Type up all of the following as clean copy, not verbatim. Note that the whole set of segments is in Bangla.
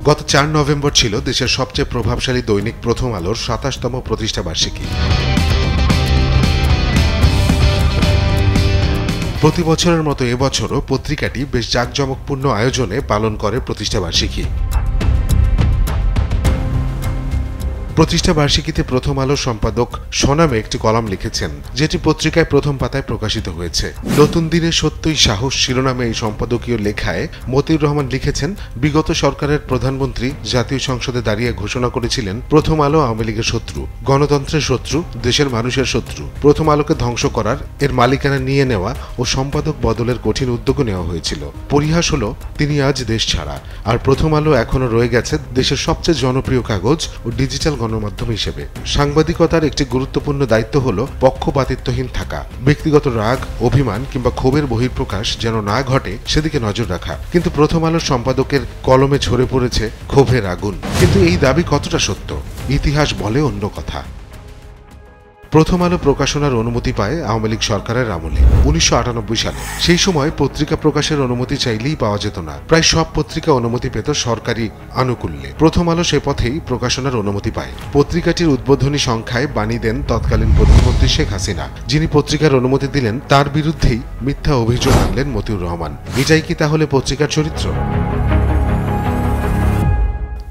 গত ৪ নভেম্বর ছিল দেশের সবচেয়ে প্রভাবশালী দৈনিক প্রথম আলোর ২৭তম প্রতিষ্ঠা বার্ষিকী। প্রতি বছরের মতো এবছরও পত্রিকাটি বেশ জাঁকজমকপূর্ণ আয়োজনে পালন করে প্রতিষ্ঠা বার্ষিকী। প্রতিষ্ঠা বার্ষিকীতে প্রথম আলোর সম্পাদক সোনামে একটি কলাম লিখেছেন, যেটি পত্রিকায় প্রথম পাতায় প্রকাশিত হয়েছে। নতুন দিনে সত্যই সাহস শিরোনামে এই সম্পাদকীয় লেখায় মতিউর রহমান লিখেছেন, বিগত সরকারের প্রধানমন্ত্রী জাতীয় সংসদে দাঁড়িয়ে ঘোষণা করেছিলেন প্রথম আলো আওয়ামী লীগের শত্রু, গণতন্ত্রের শত্রু, দেশের মানুষের শত্রু। প্রথম আলোকে ধ্বংস করার, এর মালিকানা নিয়ে নেওয়া ও সম্পাদক বদলের কঠিন উদ্যোগও নেওয়া হয়েছিল। পরিহাস হলো তিনি আজ দেশ ছাড়া, আর প্রথম আলো এখনো রয়ে গেছে দেশের সবচেয়ে জনপ্রিয় কাগজ ও ডিজিটাল গণমাধ্যম হিসেবে। সাংবাদিকতার একটি গুরুত্বপূর্ণ দায়িত্ব হল পক্ষপাতিত্বহীন থাকা, ব্যক্তিগত রাগ, অভিমান কিংবা ক্ষোভের বহিঃপ্রকাশ যেন না ঘটে সেদিকে নজর রাখা। কিন্তু প্রথম আলোর সম্পাদকের কলমে ঝরে পড়েছে ক্ষোভের আগুন। কিন্তু এই দাবি কতটা সত্য? ইতিহাস বলে অন্য কথা। প্রথম আলো প্রকাশনার অনুমতি পায় আওয়ামী লীগ সরকারের আমলে ১৯৯৮ সালে। সেই সময় পত্রিকা প্রকাশের অনুমতি চাইলেই পাওয়া যেত না। প্রায় সব পত্রিকা অনুমতি পেত সরকারি আনুকূল্যে। প্রথম আলো সে পথেই প্রকাশনার অনুমতি পায়। পত্রিকাটির উদ্বোধনী সংখ্যায় বাণী দেন তৎকালীন প্রধানমন্ত্রী শেখ হাসিনা। যিনি পত্রিকার অনুমতি দিলেন তার বিরুদ্ধেই মিথ্যা অভিযোগ আনলেন মতিউর রহমান। এটাই কি তাহলে পত্রিকার চরিত্র?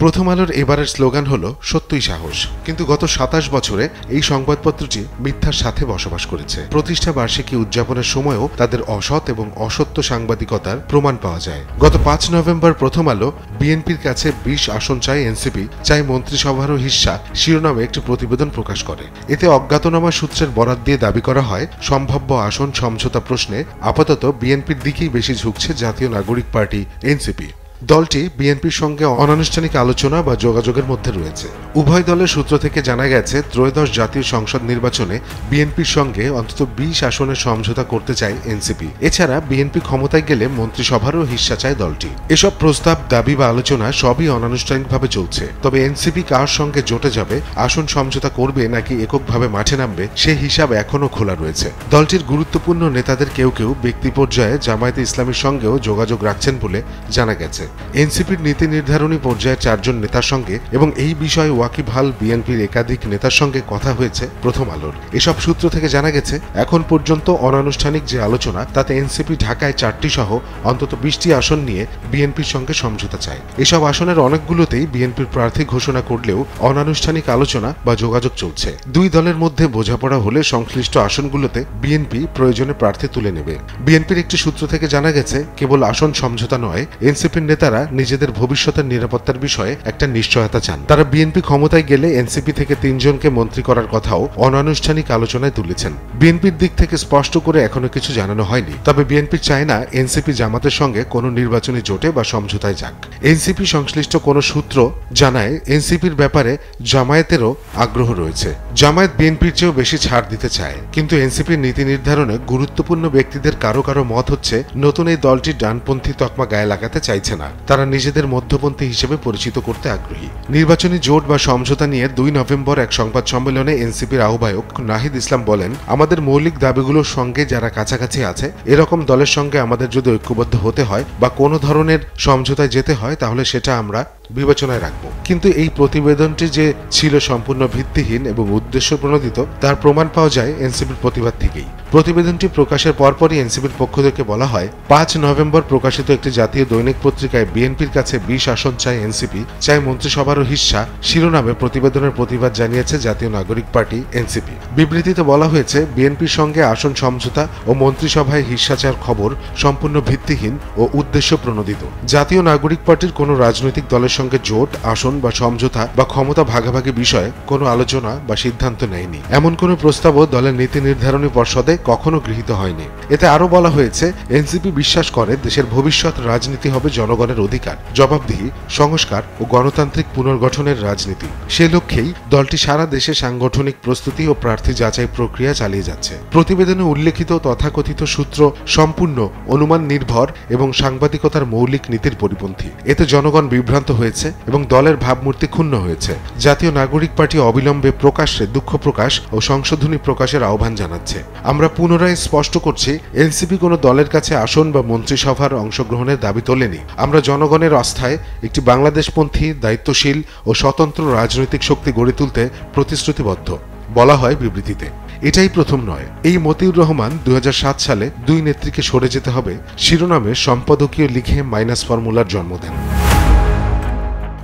প্রথম আলোর এবারের স্লোগান হলো সত্যই সাহস। কিন্তু গত ২৭ বছরে এই সংবাদপত্রটি মিথ্যার সাথে বসবাস করেছে। প্রতিষ্ঠা বার্ষিকী উদযাপনের সময়ও তাদের অসৎ এবং অসত্য সাংবাদিকতার প্রমাণ পাওয়া যায়। গত ৫ নভেম্বর প্রথম আলো বিএনপির কাছে ২০ আসন চায় এনসিপি, চাই মন্ত্রিসভারও হিস্সা শিরোনামে একটি প্রতিবেদন প্রকাশ করে। এতে অজ্ঞাতনামা সূত্রের বরাত দিয়ে দাবি করা হয়, সম্ভাব্য আসন সমঝোতা প্রশ্নে আপাতত বিএনপির দিকেই বেশি ঝুঁকছে জাতীয় নাগরিক পার্টি এনসিপি। দলটি বিএনপির সঙ্গে অনানুষ্ঠানিক আলোচনা বা যোগাযোগের মধ্যে রয়েছে। উভয় দলের সূত্র থেকে জানা গেছে, ত্রয়োদশ জাতীয় সংসদ নির্বাচনে বিএনপির সঙ্গে অন্তত ২০ আসনের সমঝোতা করতে চায় এনসিপি। এছাড়া বিএনপি ক্ষমতায় গেলে মন্ত্রিসভারও হিস্সা চায় দলটি। এসব প্রস্তাব, দাবি বা আলোচনা সবই অনানুষ্ঠানিকভাবে চলছে। তবে এনসিপি কার সঙ্গে জোটে যাবে, আসন সমঝোতা করবে নাকি এককভাবে মাঠে নামবে, সে হিসাব এখনও খোলা রয়েছে। দলটির গুরুত্বপূর্ণ নেতাদের কেউ কেউ ব্যক্তি পর্যায়ে জামায়াতে ইসলামীর সঙ্গেও যোগাযোগ রাখছেন বলে জানা গেছে। এনসিপির নীতি নির্ধারণী পর্যায়ে ৪ জন নেতার সঙ্গে এবং এই বিষয়ে ওয়াকিবহাল বিএনপির একাধিক নেতার সঙ্গে কথা হয়েছে প্রথম আলোর। এসব সূত্র থেকে জানা গেছে, এখন পর্যন্ত অনানুষ্ঠানিক যে আলোচনা তাতে এনসিপি ঢাকায় ৪টি সহ অন্তত ২০টি আসন নিয়ে বিএনপির সঙ্গে সমঝোতা চায়। এসব আসনের অনেকগুলোতেই বিএনপির প্রার্থী ঘোষণা করলেও অনানুষ্ঠানিক আলোচনা বা যোগাযোগ চলছে। দুই দলের মধ্যে বোঝাপড়া হলে সংশ্লিষ্ট আসনগুলোতে বিএনপি প্রয়োজনে প্রার্থী তুলে নেবে। বিএনপির একটি সূত্র থেকে জানা গেছে, কেবল আসন সমঝোতা নয়, এনসিপির নেতারা নিজেদের ভবিষ্যতের নিরাপত্তার বিষয়ে একটা নিশ্চয়তা চান। তারা বিএনপি ক্ষমতায় গেলে এনসিপি থেকে ৩ জনকে মন্ত্রী করার কথাও অনানুষ্ঠানিক আলোচনায় তুলেছেন। বিএনপির দিক থেকে স্পষ্ট করে এখনো কিছু জানানো হয়নি। তবে বিএনপি চায় না এনসিপি জামাতের সঙ্গে কোনো নির্বাচনী জোটে বা সমঝোতায় যাক। এনসিপি সংশ্লিষ্ট কোনো সূত্র জানায়, এনসিপির ব্যাপারে জামায়াতেরও আগ্রহ রয়েছে। জামায়াত বিএনপির চেয়েও বেশি ছাড় দিতে চায়। কিন্তু এনসিপির নীতি নির্ধারণে গুরুত্বপূর্ণ ব্যক্তিদের কারো কারো মত হচ্ছে, নতুন এই দলটি ডানপন্থী তকমা গায়ে লাগাতে চাইছে না। তারা নিজেদের মধ্যপন্থী হিসেবে পরিচিত করতে আগ্রহী। নির্বাচনী জোট বা সমঝোতা নিয়ে ২ নভেম্বর এক সংবাদ সম্মেলনে এনসিপির আহ্বায়ক নাহিদ ইসলাম বলেন, আমাদের মৌলিক দাবিগুলোর সঙ্গে যারা কাছাকাছি আছে, এরকম দলের সঙ্গে আমাদের যদি ঐক্যবদ্ধ হতে হয় বা কোনো ধরনের সমঝোতায় যেতে হয়, তাহলে সেটা আমরা বিবেচনায় রাখব। কিন্তু এই প্রতিবেদনটি যে ছিল সম্পূর্ণ ভিত্তিহীন এবং উদ্দেশ্য প্রণোদিত, তার প্রমাণ পাওয়া যায় এনসিপির প্রতিবাদ থেকেই। প্রতিবেদনটি প্রকাশের পরপরই এনসিপির পক্ষ থেকে বলা হয়, ৫ নভেম্বর প্রকাশিত একটি জাতীয় দৈনিক পত্রিকায় বিএনপির কাছে ২০ আসন চায় এনসিপি, চায় মন্ত্রিসভারও হিস্সা শিরোনামে প্রতিবেদনের প্রতিবাদ জানিয়েছে জাতীয় নাগরিক পার্টি এনসিপি। বিবৃতিতে বলা হয়েছে, বিএনপির সঙ্গে আসন সমঝোতা ও মন্ত্রিসভায় হিস্সা চাওয়ার খবর সম্পূর্ণ ভিত্তিহীন ও উদ্দেশ্য প্রণোদিত। জাতীয় নাগরিক পার্টির কোনো রাজনৈতিক দলের সঙ্গে জোট, আসন বা সমঝোতা বা ক্ষমতা ভাগাভাগি বিষয়ে কোনো আলোচনা বা সিদ্ধান্ত নেয়নি। এমন কোনো প্রস্তাবও দলের নীতি নির্ধারণী পর্ষদে কখনো গৃহীত হয়নি। এতে আরো বলা হয়েছে, এনসিপি বিশ্বাস করে দেশের ভবিষ্যৎ রাজনীতি হবে জনগণের অধিকার, জবাবদিহি, সংস্কার ও গণতান্ত্রিক পুনর্গঠনের রাজনীতি। সে লক্ষ্যেই দলটি সারা দেশে সাংগঠনিক প্রস্তুতি ও প্রার্থী যাচাই প্রক্রিয়া চালিয়ে যাচ্ছে। প্রতিবেদনে উল্লেখিত তথাকথিত সূত্র সম্পূর্ণ অনুমান নির্ভর এবং সাংবাদিকতার মৌলিক নীতির পরিপন্থী। এতে জনগণ বিভ্রান্ত হয়ে হয়েছে এবং দলের ভাবমূর্তি ক্ষুণ্ণ হয়েছে। জাতীয় নাগরিক পার্টি অবিলম্বে প্রকাশ্যে দুঃখ প্রকাশ ও সংশোধনী প্রকাশের আহ্বান জানাচ্ছে। আমরা পুনরায় স্পষ্ট করছি, এনসিপি কোনো দলের কাছে আসন বা মন্ত্রিসভার অংশগ্রহণের দাবি তোলেনি। আমরা জনগণের আস্থায় একটি বাংলাদেশপন্থী, দায়িত্বশীল ও স্বতন্ত্র রাজনৈতিক শক্তি গড়ে তুলতে প্রতিশ্রুতিবদ্ধ, বলা হয় বিবৃতিতে। এটাই প্রথম নয়। এই মতিউর রহমান 2007 সালে দুই নেত্রীকে সরে যেতে হবে শিরোনামে সম্পাদকীয় লিখে মাইনাস ফর্মুলার জন্ম দেন।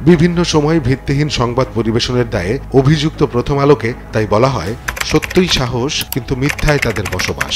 বিভিন্ন সময় ভিত্তিহীন সংবাদ পরিবেশনের দায়ে অভিযুক্ত প্রথম আলোকে তাই বলা হয়, সত্যই সাহস কিন্তু মিথ্যায় তাদের বসবাস।